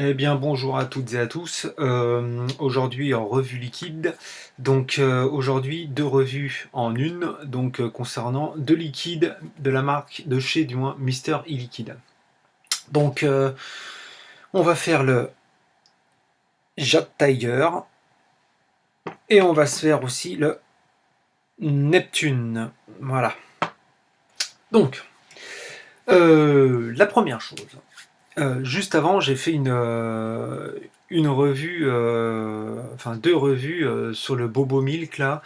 Eh bien, bonjour à toutes et à tous. Aujourd'hui en revue liquide. Donc aujourd'hui deux revues en une. Donc concernant deux liquides de la marque de chez du moins Mister e-Liquide. Donc on va faire le Jat Tiger et on va se faire aussi le Neptune. Voilà. Donc la première chose. Juste avant, j'ai fait une revue, enfin deux revues sur le Bobo Milk là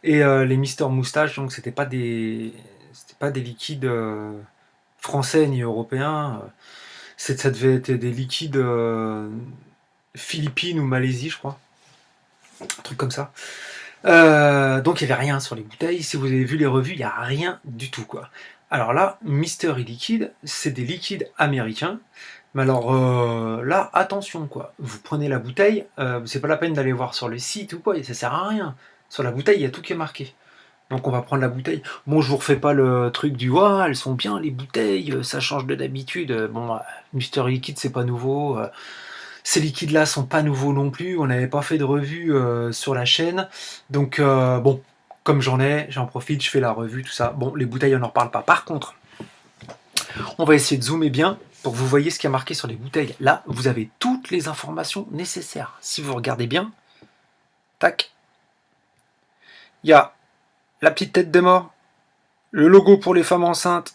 et les Mister Moustache. Donc c'était pas des liquides français ni européens. Ça devait être des liquides Philippines ou Malaisie, je crois, un truc comme ça. Donc il n'y avait rien sur les bouteilles. Si vous avez vu les revues, il n'y a rien du tout quoi. Alors là, Mister e-Liquide, c'est des liquides américains. Mais alors là, attention quoi. Vous prenez la bouteille, c'est pas la peine d'aller voir sur le site ou quoi, ça sert à rien. Sur la bouteille, il y a tout qui est marqué. Donc on va prendre la bouteille. Bon, je vous refais pas le truc du ah, elles sont bien les bouteilles, ça change de d'habitude. Bon, Mister Liquide, c'est pas nouveau. Ces liquides-là sont pas nouveaux non plus. On n'avait pas fait de revue sur la chaîne. Donc bon, comme j'en profite, je fais la revue, tout ça. Bon, les bouteilles, on n'en reparle pas. Par contre, on va essayer de zoomer bien pour que vous voyez ce qui est marqué sur les bouteilles. Là, vous avez toutes les informations nécessaires. Si vous regardez bien, tac, il y a la petite tête de mort, le logo pour les femmes enceintes,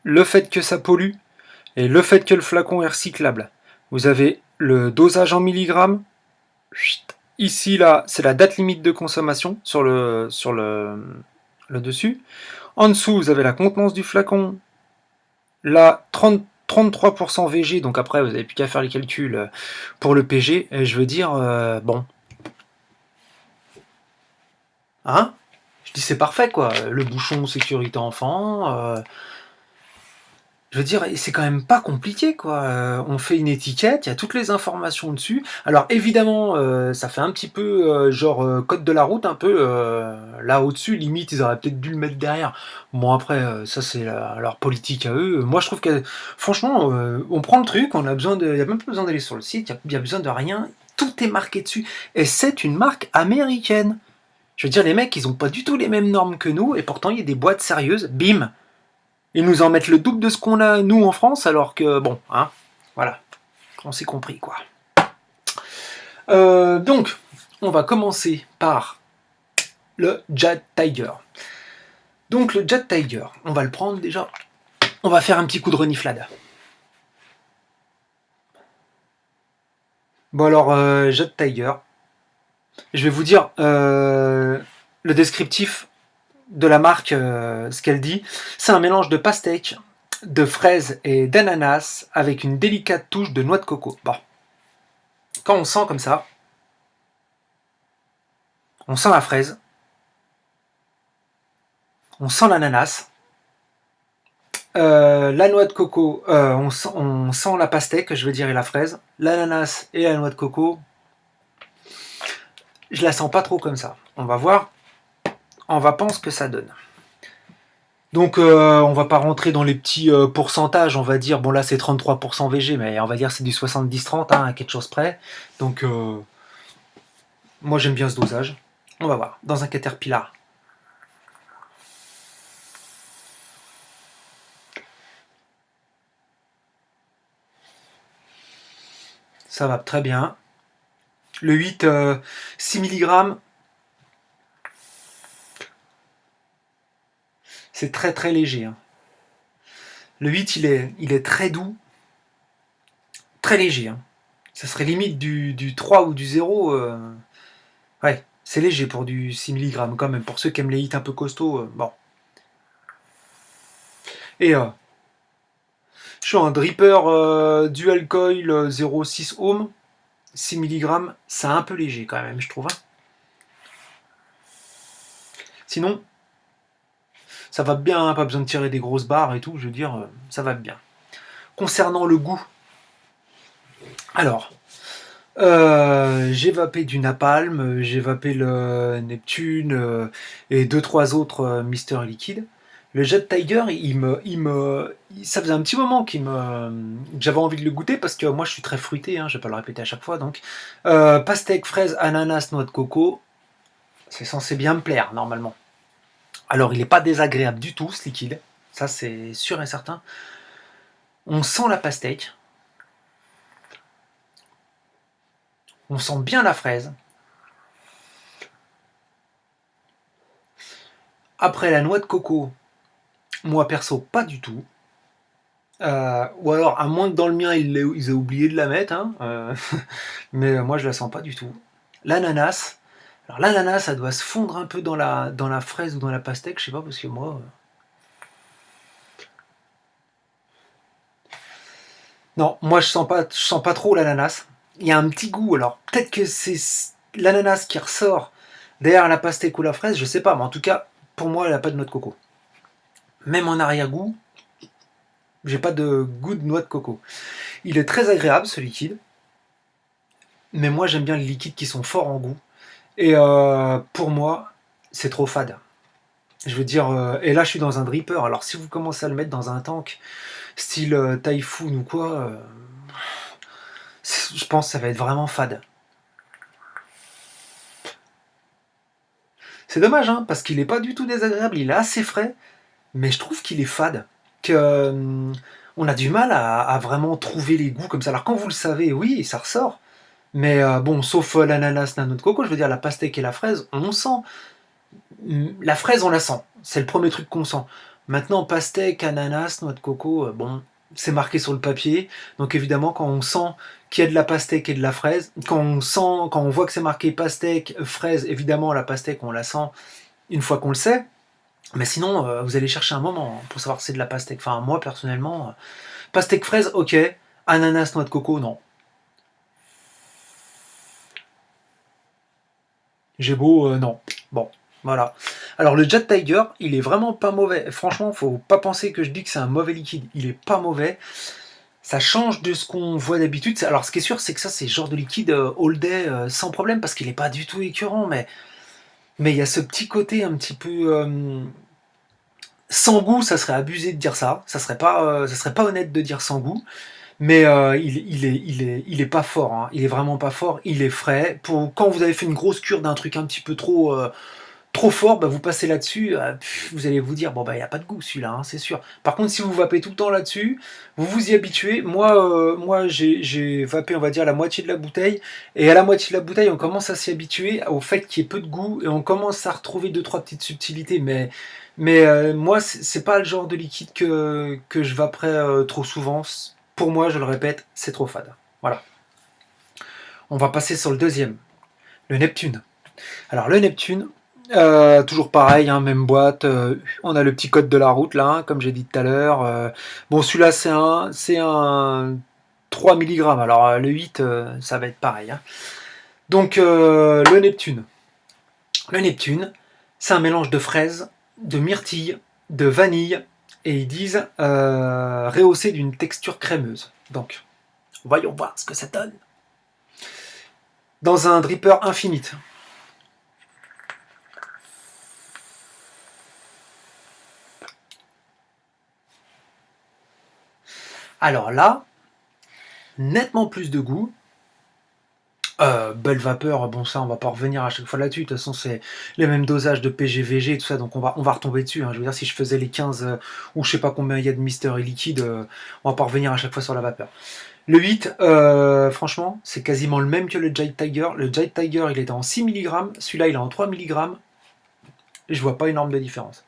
le fait que ça pollue et le fait que le flacon est recyclable. Vous avez le dosage en milligrammes. Ici, là, c'est la date limite de consommation le dessus. En dessous, vous avez la contenance du flacon, la 33% VG, donc après, vous n'avez plus qu'à faire les calculs pour le PG. Et je veux dire, bon. Hein? Je dis c'est parfait, quoi. Le bouchon sécurité enfant. Je veux dire, c'est quand même pas compliqué, quoi. On fait une étiquette, il y a toutes les informations dessus. Alors évidemment, ça fait un petit peu genre code de la route, un peu là au-dessus. Limite, ils auraient peut-être dû le mettre derrière. Bon après, ça c'est leur politique à eux. Moi, je trouve que franchement, on prend le truc, on a besoin de, il y a même pas besoin d'aller sur le site, il y a besoin de rien. Tout est marqué dessus, et c'est une marque américaine. Je veux dire, les mecs, ils ont pas du tout les mêmes normes que nous, et pourtant il y a des boîtes sérieuses. Bim. Ils nous en mettent le double de ce qu'on a nous en France, alors que bon, hein, voilà, on s'est compris quoi. Donc, on va commencer par le Jat Tiger. Donc le Jat Tiger, on va le prendre déjà. On va faire un petit coup de reniflade. Bon alors, Jat Tiger, je vais vous dire le descriptif de la marque, ce qu'elle dit. C'est un mélange de pastèque, de fraises et d'ananas avec une délicate touche de noix de coco. Bon, quand on sent comme ça, on sent la fraise, on sent l'ananas, la noix de coco, on sent la pastèque, je veux dire, et la fraise, l'ananas et la noix de coco. Je la sens pas trop comme ça. On va voir, on va penser ce que ça donne. Donc on va pas rentrer dans les petits pourcentages, on va dire, bon là c'est 33% VG, mais on va dire c'est du 70-30, hein, à quelque chose près. Donc moi j'aime bien ce dosage. On va voir, dans un Caterpillar. Ça va très bien. Le 8, 6 mg, c'est très très léger. Hein. Le 8, il est très doux, très léger. Hein. Ça serait limite du 3 ou du 0. Ouais, c'est léger pour du 6 mg quand même. Pour ceux qui aiment les hits un peu costauds, bon. Et je suis un dripper dual coil 0,6 ohm, 6 mg, c'est un peu léger quand même, je trouve. Hein. Sinon, ça va bien, hein, pas besoin de tirer des grosses barres et tout, je veux dire, ça va bien. Concernant le goût, alors, j'ai vapé du napalm, j'ai vapé le Neptune et deux trois autres Mister Liquide. Le Jet Tiger, ça faisait un petit moment que j'avais envie de le goûter parce que moi je suis très fruité, hein, je vais pas le répéter à chaque fois. Donc, pastèque, fraise, ananas, noix de coco, c'est censé bien me plaire normalement. Alors il n'est pas désagréable du tout ce liquide, ça c'est sûr et certain. On sent la pastèque, on sent bien la fraise. Après la noix de coco, moi perso pas du tout. Ou alors, à moins que dans le mien, ils aient oublié de la mettre, hein, mais moi je la sens pas du tout. L'ananas, alors l'ananas, ça doit se fondre un peu dans la fraise ou dans la pastèque, je sais pas, parce que moi. Non, moi je sens pas trop l'ananas. Il y a un petit goût, alors peut-être que c'est l'ananas qui ressort derrière la pastèque ou la fraise, je sais pas, mais en tout cas, pour moi, elle n'a pas de noix de coco. Même en arrière-goût, j'ai pas de goût de noix de coco. Il est très agréable ce liquide, mais moi j'aime bien les liquides qui sont forts en goût. Et pour moi, c'est trop fade. Je veux dire, et là je suis dans un dripper, alors si vous commencez à le mettre dans un tank, style Typhoon ou quoi, je pense que ça va être vraiment fade. C'est dommage, hein, parce qu'il est pas du tout désagréable, il est assez frais, mais je trouve qu'il est fade. Que, on a du mal à vraiment trouver les goûts comme ça. Alors quand vous le savez, oui, ça ressort. Mais bon, sauf l'ananas, la noix de coco, je veux dire la pastèque et la fraise, on sent. La fraise, on la sent. C'est le premier truc qu'on sent. Maintenant, pastèque, ananas, noix de coco, bon, c'est marqué sur le papier. Donc évidemment, quand on sent qu'il y a de la pastèque et de la fraise, quand on voit que c'est marqué pastèque, fraise, évidemment, la pastèque, on la sent une fois qu'on le sait. Mais sinon, vous allez chercher un moment pour savoir si c'est de la pastèque. Enfin, moi, personnellement, pastèque fraise, ok. Ananas, noix de coco, non. J'ai beau, non. Bon, voilà. Alors le Jet Tiger, il est vraiment pas mauvais. Franchement, faut pas penser que je dis que c'est un mauvais liquide. Il est pas mauvais. Ça change de ce qu'on voit d'habitude. Alors ce qui est sûr, c'est que ça, c'est le genre de liquide all day sans problème parce qu'il est pas du tout écœurant. Mais il y a ce petit côté un petit peu sans goût. Ça serait abusé de dire ça. Ça serait pas honnête de dire sans goût. Mais il est pas fort, hein. Il est vraiment pas fort. Il est frais. Pour quand vous avez fait une grosse cure d'un truc un petit peu trop fort, bah, vous passez là-dessus, vous allez vous dire bon bah il n'y a pas de goût celui-là, hein, c'est sûr. Par contre, si vous vapez tout le temps là-dessus, vous vous y habituez. Moi j'ai vapé, on va dire, la moitié de la bouteille, et à la moitié de la bouteille, on commence à s'y habituer au fait qu'il y ait peu de goût, et on commence à retrouver deux trois petites subtilités. Mais moi, c'est pas le genre de liquide que je vaperais trop souvent. Pour moi, je le répète, c'est trop fade. Voilà. On va passer sur le deuxième, le Neptune. Alors le Neptune, toujours pareil, hein, même boîte. On a le petit code de la route là, hein, comme j'ai dit tout à l'heure. Bon, celui-là c'est un 3 milligrammes. Alors le 8, ça va être pareil, hein. Donc le Neptune. Le Neptune, c'est un mélange de fraises, de myrtille, de vanille, et ils disent rehaussé d'une texture crémeuse. Donc, voyons voir ce que ça donne. Dans un dripper infinite. Alors là, nettement plus de goût. Belle vapeur, bon ça on va pas revenir à chaque fois là-dessus, de toute façon c'est les mêmes dosages de PGVG et tout ça, donc on va retomber dessus, hein. Je veux dire, si je faisais les 15 ou je sais pas combien il y a de Mystery liquide, on va pas revenir à chaque fois sur la vapeur. Le 8, franchement, c'est quasiment le même que le Jade Tiger. Le Jade Tiger, il était en 6 mg, celui-là il est en 3 mg, et je vois pas énorme de différence.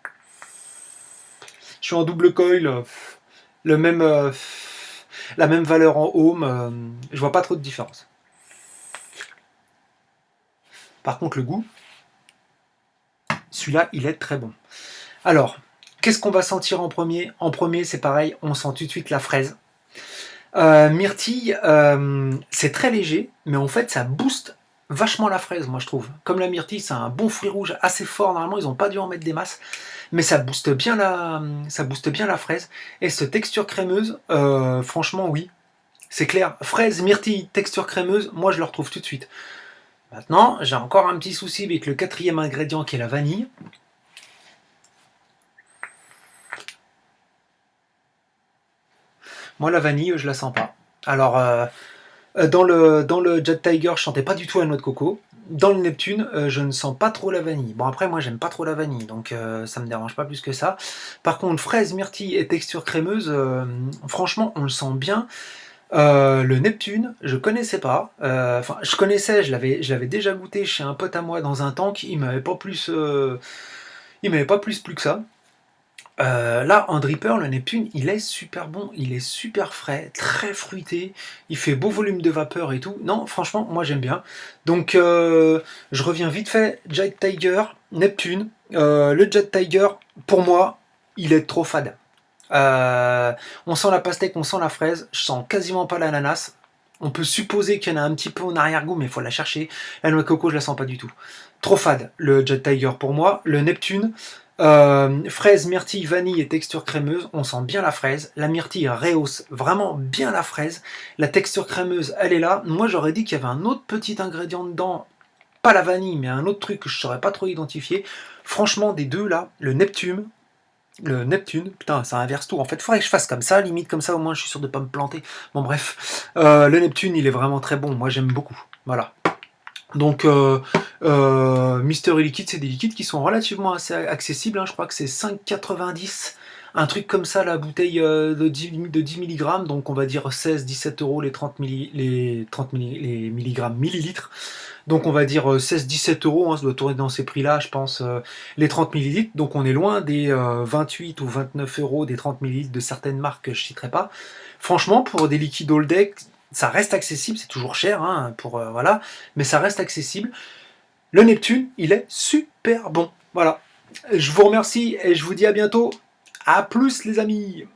Je suis en double coil, le même, la même valeur en ohm, je vois pas trop de différence. Par contre, le goût, celui-là, il est très bon. Alors, qu'est-ce qu'on va sentir en premier? En premier, c'est pareil, on sent tout de suite la fraise. Myrtille, c'est très léger, mais en fait, ça booste vachement la fraise, moi je trouve. Comme la myrtille, c'est un bon fruit rouge assez fort, normalement, ils n'ont pas dû en mettre des masses, mais ça booste bien la fraise. Et cette texture crémeuse, franchement, oui, c'est clair. Fraise, myrtille, texture crémeuse, moi je le retrouve tout de suite. Maintenant, j'ai encore un petit souci avec le quatrième ingrédient qui est la vanille. Moi, la vanille, je la sens pas. Alors, dans le Jet Tiger, je sentais pas du tout la noix de coco. Dans le Neptune, je ne sens pas trop la vanille. Bon, après, moi, j'aime pas trop la vanille, donc ça me dérange pas plus que ça. Par contre, fraise, myrtille et texture crémeuse, franchement, on le sent bien. Le Neptune, je connaissais pas. Enfin, je connaissais, je l'avais déjà goûté chez un pote à moi dans un tank. Il m'avait pas plus plu que ça. Là, en dripper, le Neptune, il est super bon, il est super frais, très fruité, il fait beau volume de vapeur et tout. Non, franchement, moi j'aime bien. Donc, je reviens vite fait. Jet Tiger, Neptune. Le Jet Tiger, pour moi, il est trop fade. On sent la pastèque, on sent la fraise, je sens quasiment pas l'ananas. On peut supposer qu'il y en a un petit peu en arrière-goût, mais il faut la chercher. La noix de coco, je la sens pas du tout. Trop fade, le Jet Tiger pour moi. Le Neptune, fraise, myrtille, vanille et texture crémeuse, on sent bien la fraise. La myrtille rehausse vraiment bien la fraise. La texture crémeuse, elle est là. Moi, j'aurais dit qu'il y avait un autre petit ingrédient dedans, pas la vanille, mais un autre truc que je saurais pas trop identifier. Franchement, des deux là, le Neptune, putain, ça inverse tout. En fait, il faudrait que je fasse comme ça, limite comme ça, au moins je suis sûr de pas me planter. Bon, bref, le Neptune, il est vraiment très bon. Moi, j'aime beaucoup. Voilà. Donc, Mystery Liquid, c'est des liquides qui sont relativement assez accessibles. Hein. Je crois que c'est 5,90. Un truc comme ça, la bouteille de 10 mg. Donc, on va dire 16-17 € les milligrammes millilitres. Donc on va dire 16-17 €, hein, ça doit tourner dans ces prix-là, je pense, les 30 millilitres. Donc on est loin des 28 ou 29 € des 30 millilitres de certaines marques que je ne citerai pas. Franchement, pour des liquides all deck, ça reste accessible, c'est toujours cher, hein, voilà, mais ça reste accessible. Le Neptune, il est super bon. Voilà. Je vous remercie et je vous dis à bientôt. À plus les amis.